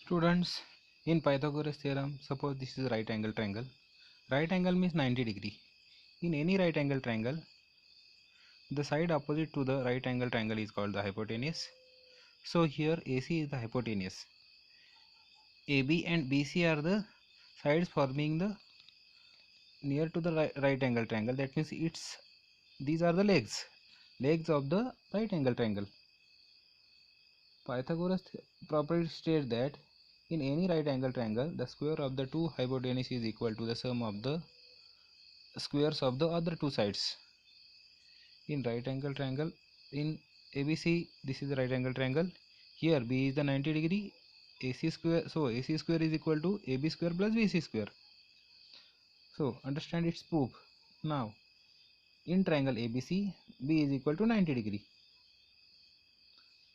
Students, in Pythagoras theorem, suppose this is a right angle triangle. Right angle means 90 degree. In any right angle triangle, the side opposite to the right angle triangle is called the hypotenuse. So here AC is the hypotenuse. AB and BC are the sides forming the near to the right angle triangle. That means these are the legs of the right angle triangle. Pythagoras property states that in any right angle triangle, the square of the two hypotenuse is equal to the sum of the squares of the other two sides. In right angle triangle, in ABC, this is the right angle triangle. Here B is the 90 degree, AC square. So AC square is equal to AB square plus BC square. So understand its proof. Now in triangle ABC, B is equal to 90 degree.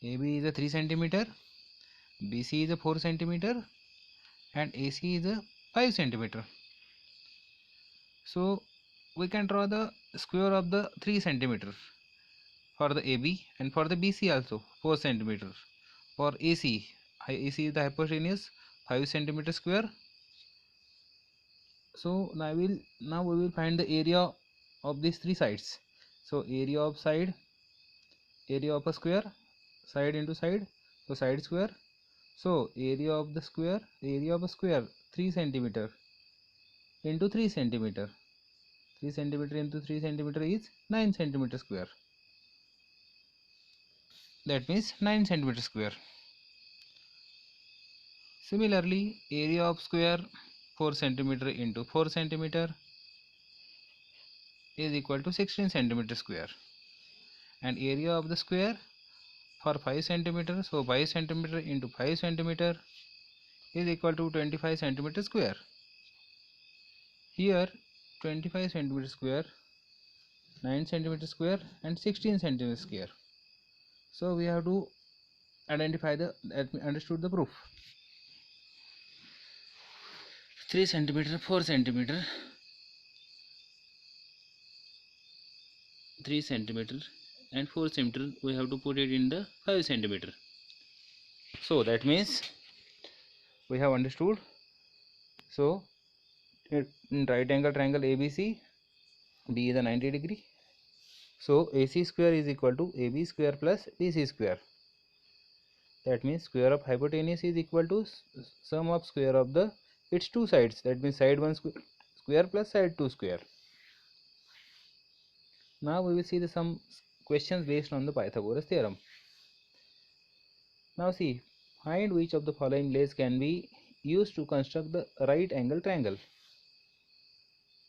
AB is a 3 centimeter, BC is a 4 centimeter, and AC is a 5 centimeter. So we can draw the square of the 3 centimeter for the AB, and for the BC also 4 centimeter. For AC is the hypotenuse 5 centimeter square. So now we will find the area of these three sides. So area of a square, side into side, so side square. So area of a square 3 centimeter into 3 centimeter. 3 centimeter into 3 centimeter is 9 centimeter square. That means 9 centimeter square. Similarly, area of square 4 centimeter into 4 centimeter is equal to 16 centimeter square, and area of the square for 5 centimeter, so 5 centimeter into 5 centimeter is equal to 25 centimeter square. Here 25 centimeter square, 9 centimeter square, and 16 centimeter square. So we have to identify understood the proof. 3 centimeter, 4 centimeter, 3 centimeter, and 4 centimeter, we have to put it in the 5 centimeter. So that means we have understood. So in right angle triangle ABC, B is a 90 degree. So AC square is equal to AB square plus BC square. That means square of hypotenuse is equal to sum of square of its two sides. That means side 1 square plus side 2 square. Now we will see some questions based on the Pythagoras theorem. Now see, find which of the following legs can be used to construct the right angle triangle.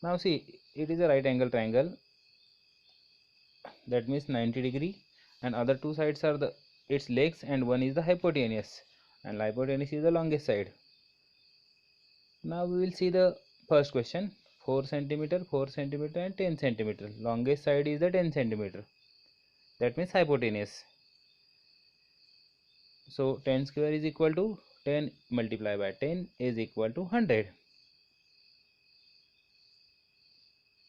Now see, it is a right angle triangle, that means 90 degree, and other two sides are its legs, and one is the hypotenuse, and hypotenuse is the longest side. Now we will see the first question. 4 centimeter, 4 centimeter, and 10 centimeter. Longest side is the 10 centimeter. That means hypotenuse. So 10 square is equal to 10 multiplied by 10 is equal to 100.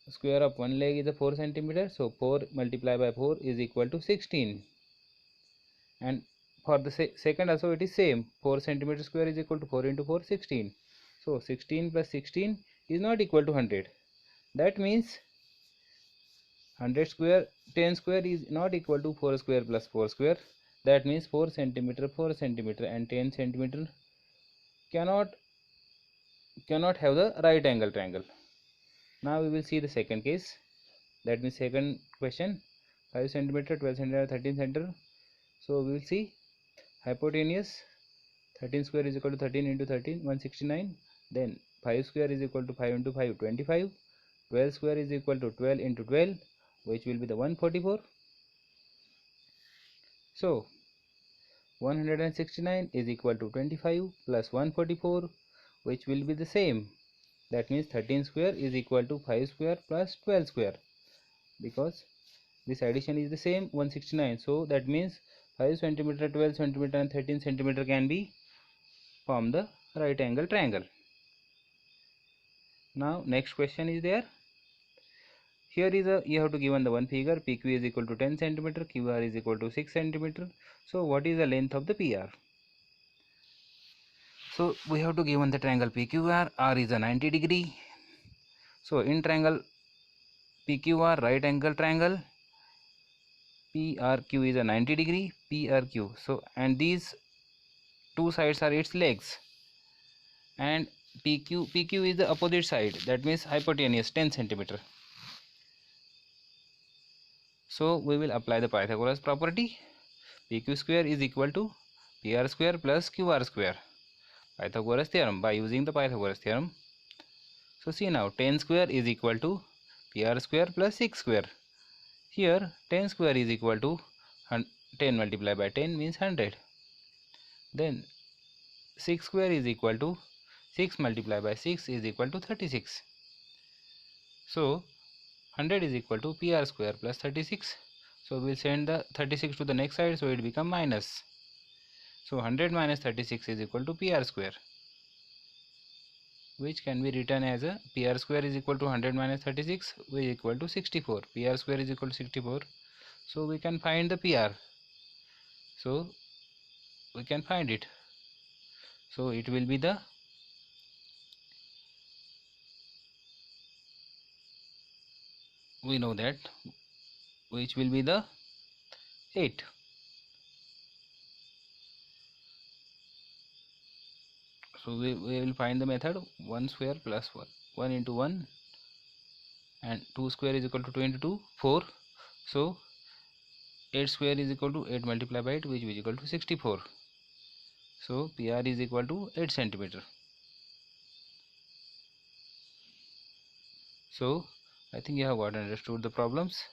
Square of one leg is a 4 centimeter. So 4 multiplied by 4 is equal to 16. And for the second also it is same. 4 centimeter square is equal to 4 into 4, 16. So 16 plus 16 is not equal to 100. That means 100 square, 10 square is not equal to 4 square plus 4 square. That means 4 centimeter, 4 centimeter, and 10 centimeter cannot have the right angle triangle. Now we will see the second case. That means second question. 5 centimeter, 12 centimeter, 13 centimeter. So we will see hypotenuse 13 square is equal to 13 into 13, 169. Then 5 square is equal to 5 into 5, 25. 12 square is equal to 12 into 12, which will be the 144. So 169 is equal to 25 plus 144, which will be the same. That means 13 square is equal to 5 square plus 12 square, because this addition is the same, 169. So that means 5 centimeter, 12 centimeter, and 13 centimeter can be form the right angle triangle. Now next question is there. Here is you have to given the one figure. PQ is equal to 10 centimeter, QR is equal to 6 centimeter. So what is the length of the PR? So we have to given the triangle PQR. R is a 90 degree. So in triangle PQR, right angle triangle, PRQ is a 90 degree, PRQ. So and these two sides are its legs, and PQ is the opposite side, that means hypotenuse 10 centimeter. So we will apply the Pythagoras property. PQ square is equal to PR square plus QR square. Pythagoras theorem, by using the Pythagoras theorem. So see now, 10 square is equal to PR square plus 6 square. Here 10 square is equal to 10 multiplied by 10 means 100. Then 6 square is equal to 6 multiplied by 6 is equal to 36. So 100 is equal to PR square plus 36. So we will send the 36 to the next side, so it become minus. So 100 minus 36 is equal to PR square, which can be written as a PR square is equal to 100 minus 36, which is equal to 64. PR square is equal to 64. So we can find the PR. So we can find it. So it will be the we know that which will be the 8. So we will find the method 1 square plus 1 into 1 and 2 square is equal to 22, 4. So 8 square is equal to 8 multiplied by 8, which is equal to 64. So PR is equal to 8 centimeter. So I think you have got understood the problems.